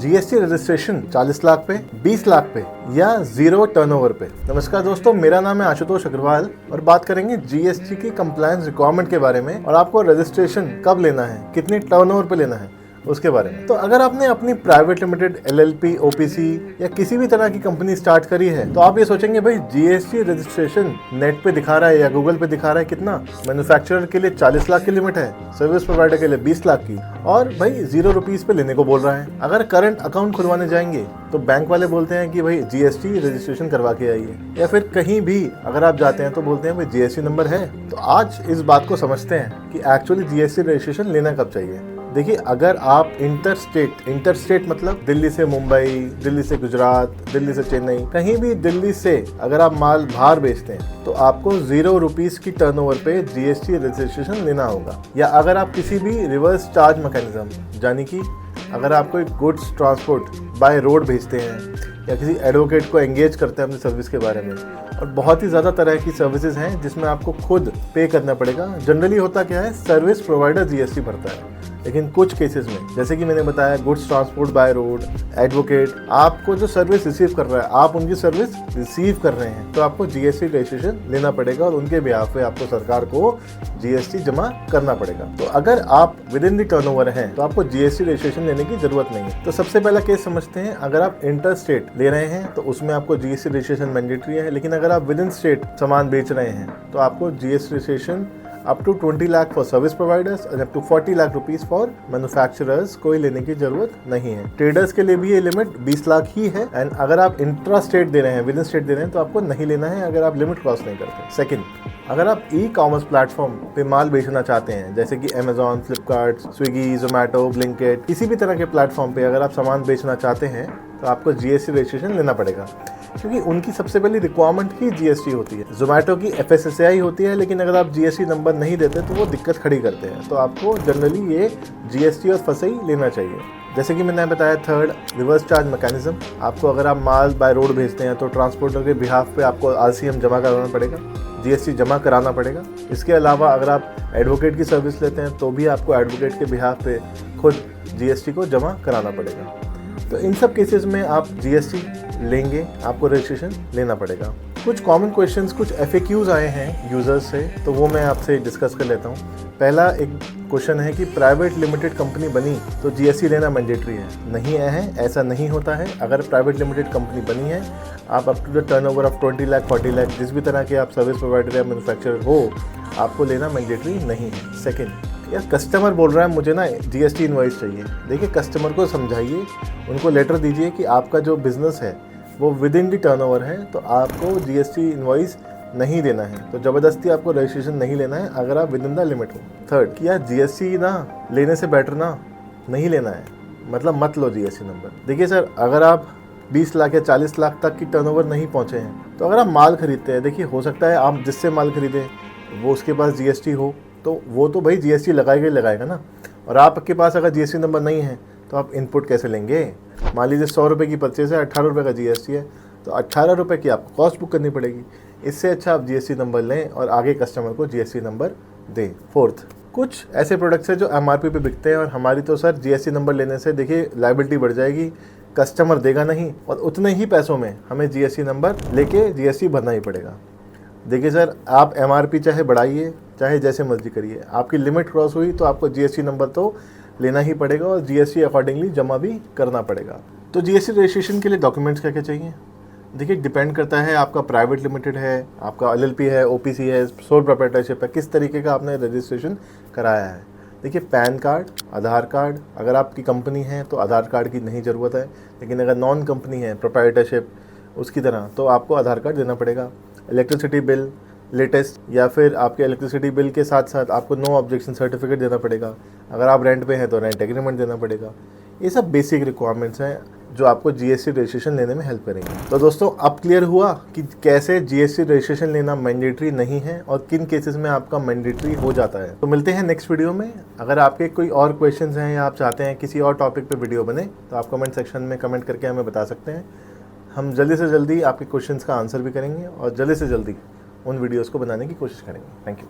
GST registration 40 lakh पे, 20 लाख पे या जीरो टर्नओवर पे। नमस्कार दोस्तों, मेरा नाम है आशुतोष अग्रवाल और बात करेंगे जीएसटी की कंप्लायंस रिक्वायरमेंट के बारे में और आपको रजिस्ट्रेशन कब लेना है, कितनी टर्नओवर पे लेना है उसके बारे में। तो अगर आपने अपनी प्राइवेट लिमिटेड, एलएलपी, ओपीसी या किसी भी तरह की कंपनी स्टार्ट करी है तो आप ये सोचेंगे भाई जीएसटी रजिस्ट्रेशन नेट पे दिखा रहा है या गूगल पे दिखा रहा है कितना, मैन्युफैक्चरर के लिए 40 लाख की लिमिट है, सर्विस प्रोवाइडर के लिए 20 लाख की, और भाई ₹0 पे लेने को बोल रहा है। अगर करंट अकाउंट खुलवाने जाएंगे तो बैंक वाले बोलते हैं कि भाई जीएसटी रजिस्ट्रेशन करवा के आइए, या फिर कहीं भी अगर आप जाते हैं तो बोलते हैं भाई जीएसटी नंबर है। तो आज इस बात को समझते हैं कि एक्चुअली जीएसटी रजिस्ट्रेशन लेना कब चाहिए। देखिए, अगर आप इंटरस्टेट मतलब दिल्ली से मुंबई, दिल्ली से गुजरात, दिल्ली से चेन्नई, कहीं भी दिल्ली से अगर आप माल बाहर बेचते हैं तो आपको ₹0 की टर्नओवर पे जीएसटी रजिस्ट्रेशन लेना होगा। या अगर आप किसी भी रिवर्स चार्ज मैकेनिज्म, यानी कि अगर आप कोई गुड्स ट्रांसपोर्ट बाय रोड भेजते हैं या किसी एडवोकेट को एंगेज करते हैं अपनी सर्विस के बारे में, और बहुत ही ज़्यादा तरह की सर्विसेज हैं जिसमें आपको खुद पे करना पड़ेगा। जनरली होता क्या है, सर्विस प्रोवाइडर जीएसटी भरता है, लेकिन कुछ केसेस में जैसे कि मैंने बताया goods transport by road, advocate, आपको जो सर्विस रिसीव कर रहा है, आप उनकी सर्विस रिसीव कर रहे हैं तो आपको जीएसटी रजिस्ट्रेशन लेना पड़ेगा और उनके बिहाफ पे आपको सरकार को जीएसटी जमा करना पड़ेगा। तो अगर आप विद इन द टर्नओवर हैं तो आपको जीएसटी रजिस्ट्रेशन लेने की जरूरत नहीं है। तो सबसे पहला केस समझते हैं। अगर आप इंटर स्टेट ले रहे हैं तो उसमें आपको जीएसटी रजिस्ट्रेशन मैंडेटरी है, लेकिन अगर आप विद इन स्टेट सामान बेच रहे हैं तो आपको GST registration up to 20 lakh for service providers और up to 40 lakh rupees for manufacturers कोई लेने की जरूरत नहीं है। ट्रेडर्स के लिए भी ये लिमिट 20 लाख ही है। एंड अगर आप इंट्रा स्टेट दे रहे हैं, विद इन स्टेट दे रहे हैं तो आपको नहीं लेना है अगर आप लिमिट क्रॉस नहीं करते। सेकंड, अगर आप ई कॉमर्स प्लेटफॉर्म पे माल बेचना चाहते हैं जैसे कि Amazon, Flipkart, Swiggy, Zomato, Blinkit, किसी भी तरह के प्लेटफॉर्म पे अगर आप सामान बेचना चाहते हैं तो आपको जीएसटी रजिस्ट्रेशन लेना पड़ेगा, क्योंकि उनकी सबसे पहली रिक्वायरमेंट ही जीएसटी होती है। जोमेटो की एफएसएसआई होती है, लेकिन अगर आप जीएसटी नंबर नहीं देते तो वो दिक्कत खड़ी करते हैं। तो आपको जनरली ये जीएसटी और फसई लेना चाहिए। जैसे कि मैंने बताया, थर्ड, रिवर्स चार्ज मैकेनिज्म। आपको अगर आप माल बाय रोड भेजते हैं तो ट्रांसपोर्टर के बिहाफ पे आपको आरसीएम जमा कराना पड़ेगा, जीएसटी जमा कराना पड़ेगा। इसके अलावा अगर आप एडवोकेट की सर्विस लेते हैं तो भी आपको एडवोकेट के बिहाफ पे खुद जीएसटी को जमा कराना पड़ेगा। तो इन सब केसेस में आप जीएसटी लेंगे, आपको रजिस्ट्रेशन लेना पड़ेगा। कुछ कॉमन क्वेश्चंस, कुछ एफएक्यूज आए हैं यूजर्स से, तो वो मैं आपसे डिस्कस कर लेता हूँ। पहला एक क्वेश्चन है कि प्राइवेट लिमिटेड कंपनी बनी तो जीएसटी लेना मैंडेटरी है। नहीं है, ऐसा नहीं होता है। अगर प्राइवेट लिमिटेड कंपनी बनी है, आप up to the turnover of 20 lakh, 40 lakh, जिस भी तरह के आप सर्विस प्रोवाइडर या मैन्युफैक्चरर हो, आपको लेना मैंडेटरी नहीं है। सेकेंड, यार कस्टमर बोल रहा है मुझे ना जीएसटी इनवॉइस चाहिए। देखिए, कस्टमर को समझाइए, उनको लेटर दीजिए कि आपका जो बिजनेस है वो विद इन दी टर्नओवर है तो आपको जीएसटी इनवॉइस नहीं देना है। तो ज़बरदस्ती आपको रजिस्ट्रेशन नहीं लेना है अगर आप विद इन द लिमिट हो। थर्ड, कि यार जीएसटी ना लेने से बेटर ना नहीं लेना है, मतलब मत लो जीएसटी नंबर। देखिए सर, अगर आप 20 लाख या 40 लाख तक की टर्नओवर नहीं पहुँचे हैं तो अगर आप माल खरीदते हैं, देखिए हो सकता है आप जिससे माल खरीदें वो उसके पास जीएसटी हो, तो वो तो भाई जीएसटी लगाएगा ना। और आपके पास अगर जीएसटी नंबर नहीं है तो आप इनपुट कैसे लेंगे। मान लीजिए 100 रुपये की परचेज है, 18 रुपये का जीएसटी है, तो 18 रुपये की आपको कॉस्ट बुक करनी पड़ेगी। इससे अच्छा आप जीएसटी नंबर लें और आगे कस्टमर को जीएसटी नंबर दें। फोर्थ, कुछ ऐसे प्रोडक्ट्स हैं जो एमआरपी पे बिकते हैं और हमारी तो सर जीएसटी नंबर लेने से देखिए लायबिलिटी बढ़ जाएगी, कस्टमर देगा नहीं और उतने ही पैसों में हमें जीएसटी नंबर लेके जीएसटी भरना ही पड़ेगा। देखिए सर, आप एमआरपी चाहे बढ़ाइए चाहे जैसे मर्जी करिए, आपकी लिमिट क्रॉस हुई तो आपको जीएसटी नंबर तो लेना ही पड़ेगा और जीएसटी अकॉर्डिंगली जमा भी करना पड़ेगा। तो जीएसटी रजिस्ट्रेशन के लिए डॉक्यूमेंट्स क्या क्या चाहिए? देखिए, डिपेंड करता है आपका प्राइवेट लिमिटेड है, आपका एलएलपी है, ओपीसी है, सोल प्रोप्राइटरशिप है, किस तरीके का आपने रजिस्ट्रेशन कराया है। देखिए, पैन कार्ड, आधार कार्ड, अगर आपकी कंपनी है तो आधार कार्ड की नहीं ज़रूरत है, लेकिन अगर नॉन कंपनी है, प्रोप्राइटरशिप उसकी तरह, तो आपको आधार कार्ड देना पड़ेगा। इलेक्ट्रिसिटी बिल लेटेस्ट, या फिर आपके इलेक्ट्रिसिटी बिल के साथ साथ आपको नो ऑब्जेक्शन सर्टिफिकेट देना पड़ेगा। अगर आप रेंट पे हैं तो रेंट एग्रीमेंट देना पड़ेगा। ये सब बेसिक रिक्वायरमेंट्स हैं जो आपको जीएसटी रजिस्ट्रेशन लेने में हेल्प करेंगे। तो दोस्तों, अब क्लियर हुआ कि कैसे जीएसटी रजिस्ट्रेशन लेना मैंडेटरी नहीं है और किन केसेस में आपका मैंडेटरी हो जाता है। तो मिलते हैं नेक्स्ट वीडियो में। अगर आपके कोई और क्वेश्चंस हैं या आप चाहते हैं किसी और टॉपिक पे वीडियो बने तो आप कमेंट सेक्शन में कमेंट करके हमें बता सकते हैं। हम जल्दी से जल्दी आपके क्वेश्चंस का आंसर भी करेंगे और जल्दी से जल्दी उन वीडियोज़ को बनाने की कोशिश करेंगे। Thank you.